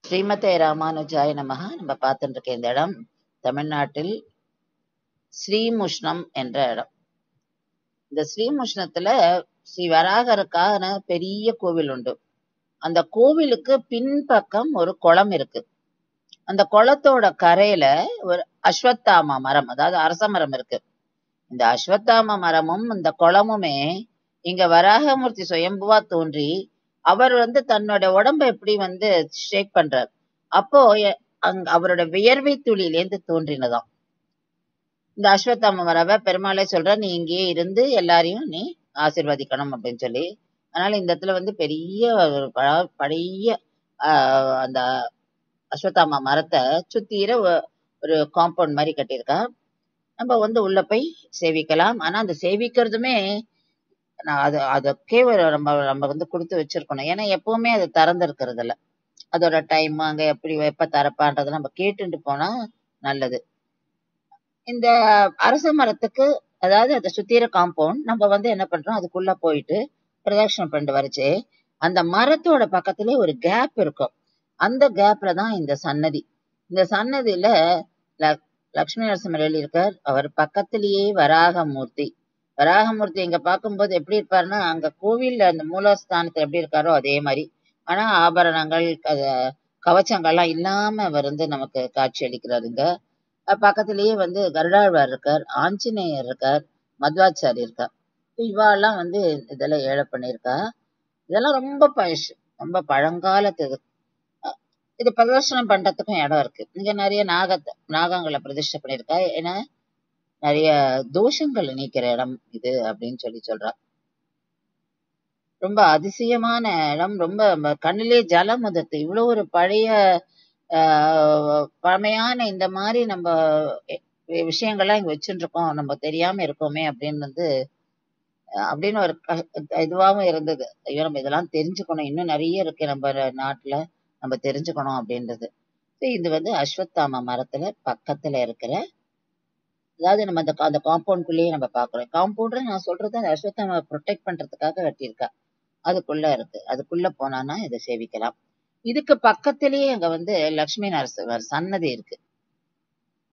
ஸ்ரீமதே ராமானுஜாய நமஹ. நம்ம பார்த்துட்டு இருக்க இந்த இடம் தமிழ்நாட்டில் ஸ்ரீமுஷ்ணம் என்ற இடம். இந்த ஸ்ரீமுஷ்ணத்துல ஸ்ரீ வராகருக்கான பெரிய கோவில் உண்டு. அந்த கோவிலுக்கு பின்பக்கம் ஒரு குளம் இருக்கு. அந்த குளத்தோட கரையில ஒரு அஸ்வத்தாம மரம், அதாவது அரச மரம் இருக்கு. இந்த அஸ்வத்தாம மரமும் இந்த குளமுமே இங்க வராகமூர்த்தி சுயம்புவா தோன்றி அவர் தன்னோட உடம்ப எப்படி ஷேக் பண்றார். அப்போ அவரோட வியர்வை துளியிலேந்து தோன்றினதாம் இந்த அஸ்வத்தாம மரப. பெருமாளே சொல்ற, நீ இங்கேயே இருந்து எல்லாரையும் நீ ஆசீர்வதிக்கணும் அப்படின்னு சொல்லி. அதனால இந்த இடத்துல பெரிய ஒரு பழைய அந்த அஸ்வத்தாம மரத்தை சுத்தீர ஒரு காம்பவுண்ட் மாதிரி கட்டியிருக்கா. நம்ம உள்ள போய் சேவிக்கலாம். ஆனா அந்த சேவிக்கிறதுமே அதுக்கே நம்ம கொடுத்து வச்சிருக்கணும். ஏன்னா எப்பவுமே அது திறந்து இருக்கிறது இல்ல. அதோட டைம் அங்க எப்ப தரப்பான்றதை நம்ம கேட்டுட்டு போனா நல்லது. இந்த அரச மரத்துக்கு, அதாவது அதை சுத்திர காம்பவுண்ட், நம்ம என்ன பண்றோம், அதுக்குள்ள போயிட்டு பிரதட்சணம் பண்ணிட்டு வரைச்சு அந்த மரத்தோட பக்கத்திலே ஒரு கேப் இருக்கும். அந்த கேப்ல தான் இந்த சன்னதி. இந்த சன்னதியில லட்சுமி நரசிம்மர் எழுதியிருக்கார். அவர் பக்கத்திலேயே வராகமூர்த்தி. வராகமூர்த்தி இங்க பார்க்கும்போது எப்படி இருப்பாருன்னா, அங்க கோவில்ல அந்த மூலஸ்தானத்துல எப்படி இருக்காரோ அதே மாதிரி. ஆனா ஆபரணங்கள் கவச்சங்கள்லாம் இல்லாம அவர் நமக்கு காட்சி அளிக்கிறாருங்க. பக்கத்திலேயே கருடாழ்வார் இருக்கார், ஆஞ்சநேயர் இருக்கார், மத்வாச்சாரி இருக்கார். இவாலாம் இதெல்லாம் ஏழை பண்ணியிருக்கா. இதெல்லாம் ரொம்ப பழங்காலத்து இது பிரதர்ஷனம் பண்றதுக்கும் இடம் இருக்கு. இங்க நிறைய நாகங்களை பிரதிஷ்டை பண்ணியிருக்கா. ஏன்னா நிறைய தோஷங்கள் நீக்கிற இடம் இது அப்படின்னு சொல்றா. ரொம்ப அதிசயமான இடம். ரொம்ப கண்ணிலே ஜலம் உதத்து. இவ்வளவு ஒரு பழைய பழமையான இந்த மாதிரி நம்ம விஷயங்கள்லாம் இங்க வச்சுட்டு இருக்கோம், நம்ம தெரியாம இருக்கோமே அப்படின்னு ஒரு இதுவாகவும் இருந்தது. ஐயோ, நம்ம இதெல்லாம் தெரிஞ்சுக்கணும், இன்னும் நிறைய இருக்கு நம்ம நாட்டுல, நம்ம தெரிஞ்சுக்கணும் அப்படின்றது. இது அஸ்வத்தாம மரத்துல பக்கத்துல இருக்கிற, அதாவது நம்ம அந்த காம்பவுண்ட்குள்ளேயே நம்ம பாக்குறோம். காம்பவுண்ட் நான் சொல்றது அந்த அஸ்வத்தாம ப்ரொடெக்ட் பண்றதுக்காக கட்டியிருக்கா. அதுக்குள்ள இருக்கு. அதுக்குள்ள போனான்னா இதை சேவிக்கலாம். இதுக்கு பக்கத்திலேயே அங்க லட்சுமி நரசிம்மர் சன்னதி இருக்கு.